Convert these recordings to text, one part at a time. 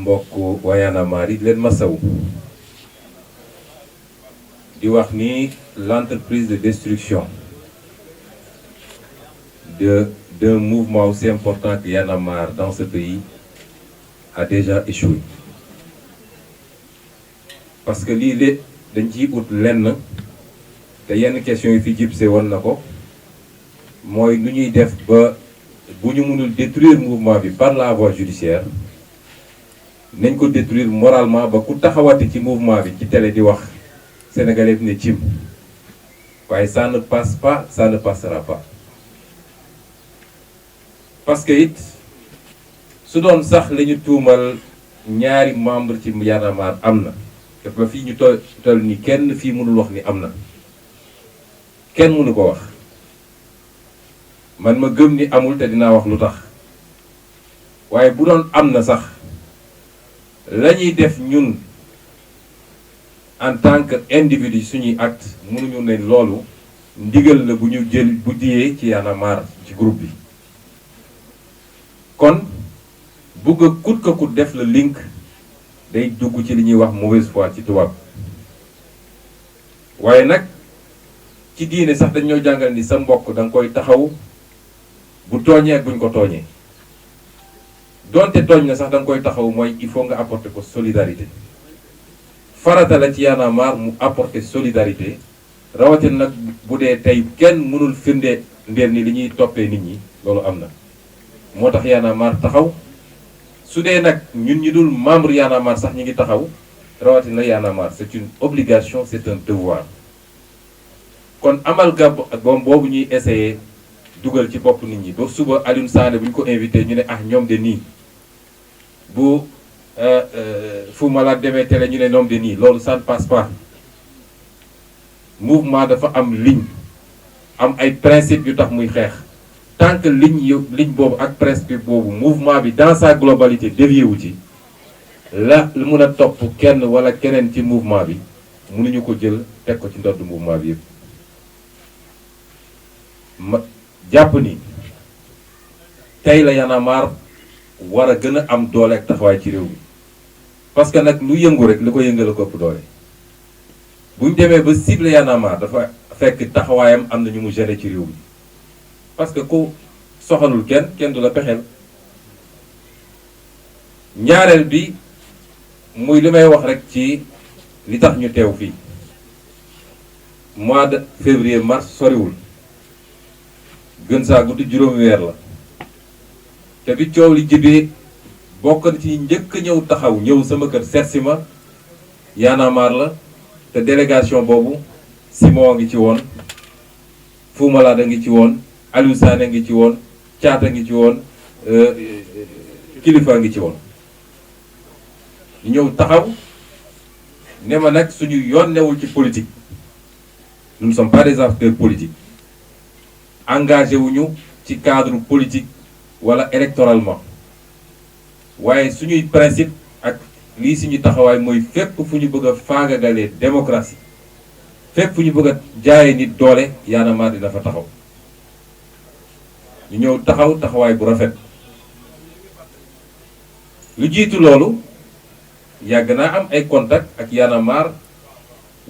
mbokk waa Y'en a marre yi leen masawu di wax ni l'entreprise de destruction d'un mouvement aussi important que Y'en a marre dans ce pays a déjà échoué parce que lii lé dañ ciy ut lenn te yenn question yi fi jibse woon na ko mooy nu ñuy def ba bu ñu mënul détruire mouvement bi par la voie judiciaire nañ ko détruire moralement ba ku taxawati ci mouvement bi ci télé di wax sénégalais bi ne cim waaye ça ne passe pas, ça ne passera pas parce que it su doon sax la ñu tuumal ñaari membre ci Y'en a marre am na te ba fii ñu toll ni kenn fii mënul wax ni am na kenn mënu ko wax man ma gëm ni amul te dinaa wax lu tax waaye bu doon am na sax la ñuy def ñun en tant que individu suñuy acte mënuñu ne loolu ndigal la bu ñu jël bu diyee ci Y'en a marre ci groupe bi kon bugg a kut ka kut def la link day dugg ci li ñuy wax mauvaise foi ci tubaab waaye nag ci diine sax dañoo jàngal ni sa mbokk da nga koy taxaw bu tooñee ak buñ ko tooñee donte tooñ na sax da nga koy taxaw mooy il faut nga apporter ko solidarité farata la ci Y'en a marre mu apporter solidarité rawatina nag bu dee tey kenn mënul firnde ndeel ni li ñuy toppee nit ñi loolu am na moo tax Y'en a marre taxaw su dee nag ñun ñi dul membre Y'en a marre sax ñi ngi taxaw rawatina Y'en a marre c'est une obligation, c'est un devoir kon amal gab boobu ñuy essayer dugal ci bopp nit ñi ba suba Alioune Sané bu ñu ko invité ñu ne ah ñoom de nii bu Fou Malade demee télé ñu ne ñoom de nii loolu ça ne passe pas mouvement dafa am ligne am ay principe yu tax muy xeex tant que ligne boobu ak principe boobu mouvement bi dans sa globalité dévié wu ci la lu mun a topp kenn wala keneen ci mouvement bi mënuñu ko jël teg ko ci ndodd mouvement bi yëpp ma jàpp ni tey la Y'en a marre war a gën a am doole ak taxawaay ci réew mi parce que nag lu yëngu rek li ko yëngal ko ëpp doole buñ demee ba cible Y'en a marre dafa fekk taxawaayam am na ñu mu géré ci réew mi parce que ku soxalul kenn du la pexeel ñaareel bi muy li may wax rek ci li tax ñu teew fii mois de février mars soriwul gën saa guddi juróomi weer la te bi coow li jibee bokk na ci njëkk ñëw taxaw ñëw sama kër seetsi ma Y'en a marre la te délégation boobu Simon ngi ci woon Fou Malade ngi ci woon Aliou Sané ngi ci woon Thiata ngi ci woon Kilifa ngi ci woon ñu ñëw taxaw ne ma nag suñu yoon newul ci politique nous ne sommes pas des acteurs politiques engagé wuñu ci cadre politique wala électoralement waaye suñuy principe ak lii suñu taxawaay mooy fépp fu ñu bëgg a faagagalee démocratie fépp fu ñu bëgg a jaayee nit doole Y'en a marre dina fa taxaw ñu ñëw taxawaay bu rafet lu jiitu loolu yàgg naa am ay contact ak Y'en a marre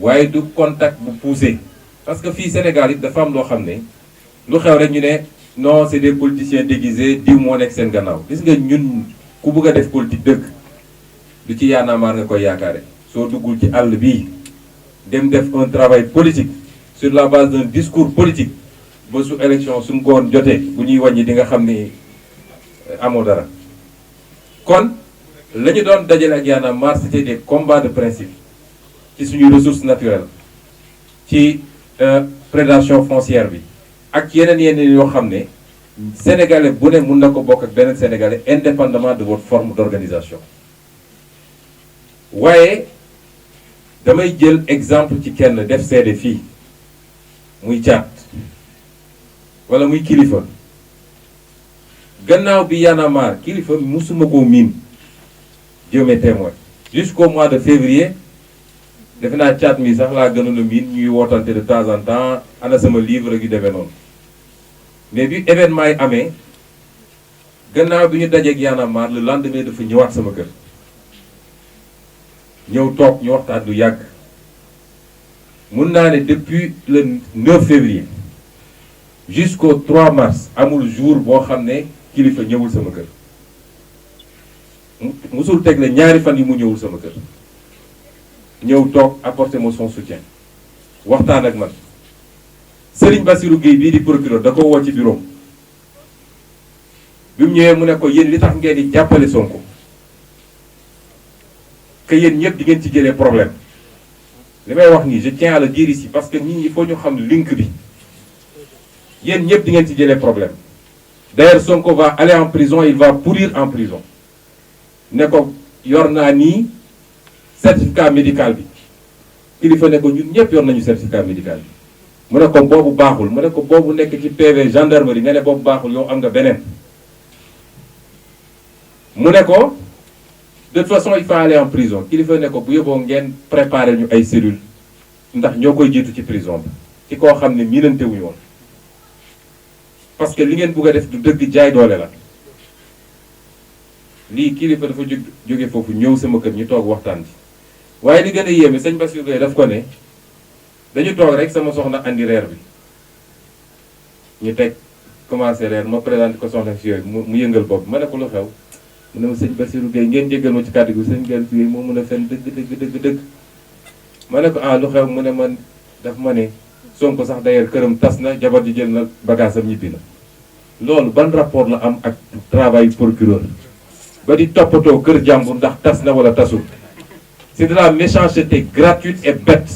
waaye du contact bu poussé parce que fii Sénégal it dafa am loo xam ne lu xew rek ñu ne non c'est des politiciens déguisés diw moo nekk seen gannaaw gis nga ñun ku bëgg a def politique dëgg lu ci Y'en a marre nga koy yaakaare soo duggul ci àll bii dem def un travail politique sur la base d'un discours politique ba su élection su ngoon jotee bu ñuy wàññi di nga xam ni amoo dara kon la ñu doon dajale ak Y'en a marre c'était des combats de principe ci suñu ressources naturelles ci prédation foncière bi ak yeneen yoo xam ne sénégalais bu ne mun na ko bokk ak beneen sénégalais indépendamment de votre forme d'organisation waaye damay jël exemple ci kenn def seede fii muy Thiat wala muy Kilifa gannaaw bi Y'en a marre Kilifa musuma koo miin Dieu m'est témoin jusqu'au mois de février defe naa Thiat mi sax laa gënoon a miin ñuy wootante de temps en temps ana sama livre yu demee noonu mais bi événement yi amee gannaaw bi ñu dajeeg Y'en a marre le lendemain dafa ñëwaat sama kër ñëw toog ñu waxtaan lu yàgg mun naa ne depuis le 9 février jusqu'au 3 mars amul jour boo xam ne kilifa ñëwul sama kër musul teg la ñaari fan yi mu ñëwul sama kër ñëw toog apporter mo son soutien waxtaan ak man Serigne Bassirou Gueye bii di procureur da ko woo ci bureau bi mu ñëwee mu ne ko yéen li tax ngeen di jàppale Sonko que yéen ñëpp di ngeen ci jëlee problème li may wax nii je tiens à le dire ici parce que nit ñi il faut ñu xam link bi yéen ñëpp di ngeen ci jëlee problème d'ailleurs Sonko va aller en prison, il va pourrir en prison ne ko yor naa nii certificat médical bi kilifa ne ko ñun ñëpp yor nañu certificat médical bi mu ne ko boobu baaxul mu ne ko boobu nekk ci PV gendarmerie nga ne boobu baaxul yow am nga beneen mu ne ko de toute façon il faut aller en prison kilifa ne ko bu yóbboo ngeen préparer ñu ay cellules ndax ñoo koy jiitu ci prison bi ci koo xam ne miinante wuñu woon parce que li ngeen bugg a def du dëgg jaay doole la lii kilifa dafa jóge foofu ñëw sama kër ñu toog waxtaan bi waaye li gën a yéeme sëñ Bassirou Gueye daf ko ne dañu toog rek sama soxna andi reer bi ñu teg commencé reer ma présenté ko soxna si yooyu mu yëngal bopp ma ne ko lu xew mu ne ma sëñ Bassirou Gueye ngeen jéggal ma ci kàddu gi sëñ Bassirou Gueye moo mën a fen dëgg ma ne ko ah lu xew mu ne man daf ma ne Sonko sax d'ailleurs këram tas na jabar ji jël na bagage am ñibbi na loolu ban rapport la am ak travail procureur ba di toppatoo kër jàmbur ndax tas na wala tasul c'est de la méchanceté gratuite et bête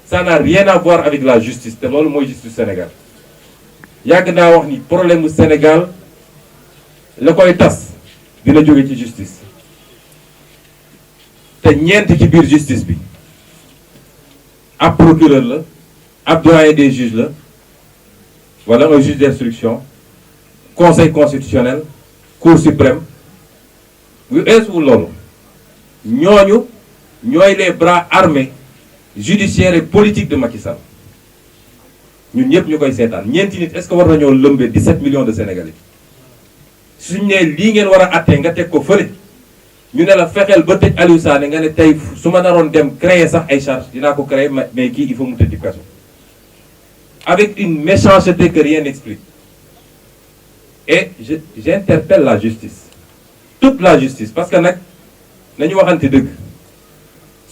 ça n'a rien à voir avec la justice te loolu mooy justice Sénégal yàgg naa wax ni problème mu Sénégal la koy tas dina jóge ci justice te ñeent ci biir justice bi ab procureur la ab doyen des juges la wala un juge d'instruction conseil constitutionnel cour suprême yu eesuwul loolu ñooñu ñooy les bras armés judiciaires et politiques de Macky Sall ñun ñëpp ñu koy seetaan ñeenti nit est-ce que war nañoo lëmbee 17 millions de Sénégalais suñ ne lii ngeen war a attee nga teg ko fële ñu ne la fexeel ba tëj Aliou Sané nga ne tey su ma naroon dem créer sax ay charges dinaa ko créer mais kii il faut mu tëj kaso avec une méchanceté que rien n'explique et j'interpelle la justice toute la justice parce que nag nañu waxante dëgg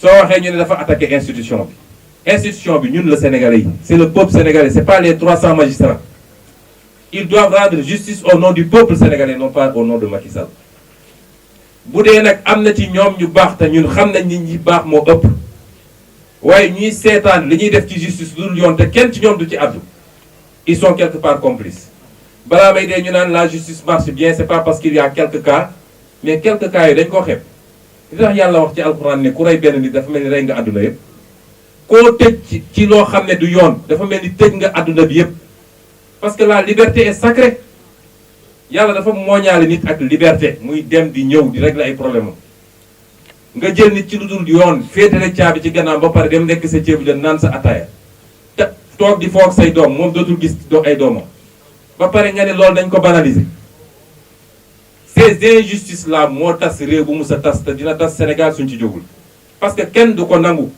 soo waxee ñu ne dafa attaqué institution bi ñun la Sénégalais yi c'est le peuple sénégalais c'est pas les 300 magistrats ils doivent rendre justice au nom du peuple sénégalais non pas au nom de Macky Sall bu dee nag am na ci ñoom ñu baax te ñun xam nañ ni ñi baax moo ëpp waaye ñuy seetaan li ñuy def ci justice lu dul yoon te kenn ci ñoom du ci addu ils sont quelque part complices balaa may dee ñu naan la justice marche bien c'est pas parce qu'il y a quelques cas mais quelques cas yi dañ koo xeeb li tax yàlla wax ci alxuraan ne ku rey benn nit dafa mel ni rey nga àdduna yëpp koo tëj ci loo xam ne du yoon dafa mel ni tëj nga àdduna bi yëpp parce que la liberté est sacrée yàlla dafa mooñaale nit ak liberté muy dem di ñëw di régler ay problème am nga jël nit ci lu dul yoon féetale caabi ci gannaaw ba pare dem nekk sa ceebu jën naan sa ataaya te toog di foog say doom moom dootul gis ay doomam ba pare nga ne loolu dañ ko banaliser ces injustices là moo tas réew bu mu sa tas te dina tas Sénégal suñ ci jógul parce que kenn du ko nangu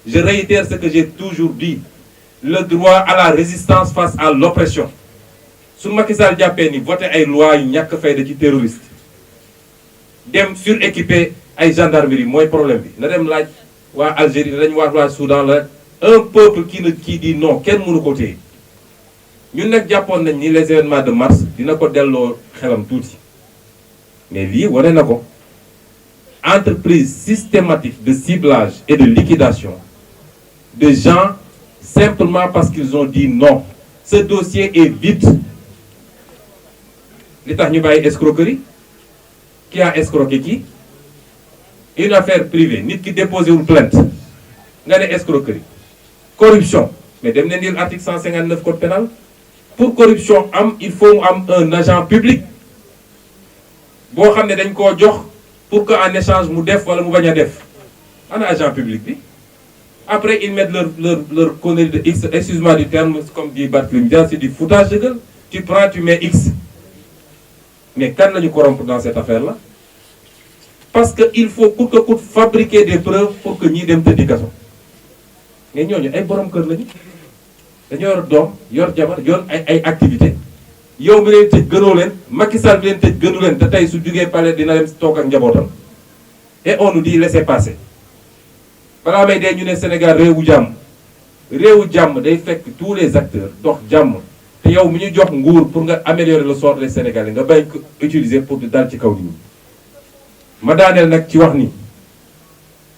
je réitère ce que j'ai toujours dit le droit à la résistance face à l'oppression su Macky Sall jàppee ni voté ay loi yu ñàkk fayda ci terroriste dem suréquipé ay gendarmerie mooy problème bi na dem laaj waa Algérie dañu waa Soudan la un peuple qui dit non kenn mënu ko téye ñun nag jàppoon nañ ni les événements de mars dina ko delloo xelam tuuti mais lii wane na ko entreprise systématique de ciblage et de liquidation de gens simplement parce qu'ils ont dit non ce dossier est vide li tax ñu bàyyi escroquerie qui a escroqué qui une affaire privée nit ki déposé wul plainte nga ne escroquerie corruption mais dem leen lire article 159 code pénal pour corruption am il faut mu am un agent public boo xam ne dañ koo jox pour que en échange mu def wala mu bañ a def ana agent public bi après ils mettent leur connerie de X excuse-moi du terme comme dit Barthélémy Dias c'est du foutage de gueule tu prends tu mets X mais kan lañu corrompre dans cette affaire là parce que il faut coûte que coûte fabriquer des preuves pour que ñii dem tëddi kaso mais ñooñu ay borom kër lañu dañoo yor doom yor jabar yor ay activité yow mi leen tëj gënoo leen Macky Sall bi leen tëj gënu leen te tey su jugee palais dina dem toog ak njabootam et on nous dit laissez passer balaa may dee ñu ne Sénégal réewu jàmm day fekk tous les acteurs dox jàmm te yow mi ñu jox nguur pour nga améliorer le sort des Sénégalais nga bañ ko utiliser pour di dal ci kaw nit ñi ma daaneel nag ci wax ni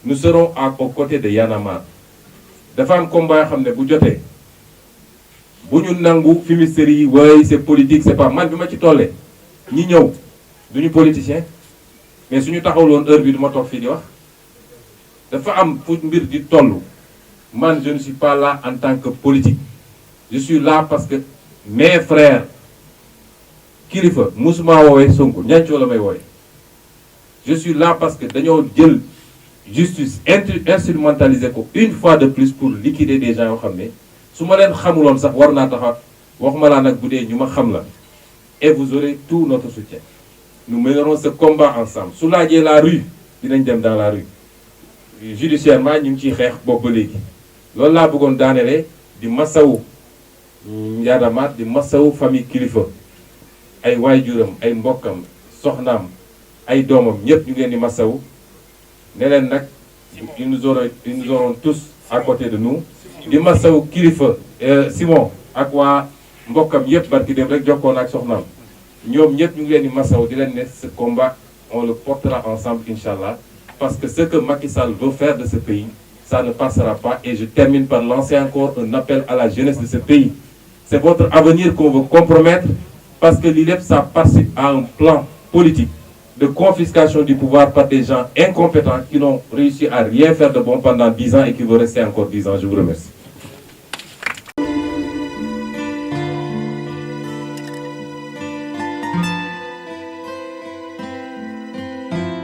nous serons aux côtés de Y'en a marre dafa am combat yoo xam ne bu jotee bu ñu nangu fumisterie yi waaye c'est politique c'est pas man bi ma ci tollee ñi ñëw duñu politicien mais suñu taxawloon heure bi du ma toog fii di wax dafa am fu mbir di toll man je ne suis pas là en tant que politique je suis là parce que mes frères kilifa musuma woowee Sonko ñancoo la may woowe je suis là parce que dañoo jël justice instrumentaliser ko une fois de plus pour liquider des gens yoo xam ne su ma leen xamuloon sax war naa taxaw waxuma laa nag bu dee ñu ma xam la et vous aurez tout notre soutien nous mènerons ce combat ensemble su laajee la rue dinañ dem dans la rue judiciairement ñu ngi ciy xeex boobu ba léegi loolu laa bëggoon daanelee di masawu Y'en a marre di masawu famille kilifa ay waajuram ay mbokkam soxnaam ay doomam ñëpp ñu ngeen di masawu ne leen nag ils nous auront tous à côté de nous di masawu kilifa Simon ak waa mbokkam yëpp barki dem rek jokkoon ak soxnaam ñoom ñëpp ñu ngi leen di masawu di leen ne ce combat on le portera ensemble inchallah parce que ce que Macky Sall veut faire de ce pays ça ne passera pas et je termine par lancer encore un appel à la jeunesse de ce pays c'est votre avenir qu'on veut compromettre parce que lii lépp ça participe à un plan politique de confiscation du pouvoir par des gens incompétents qui n'ont réussi à rien faire de bon pendant 10 ans et qui vont rester encore 10 ans. Je vous remercie.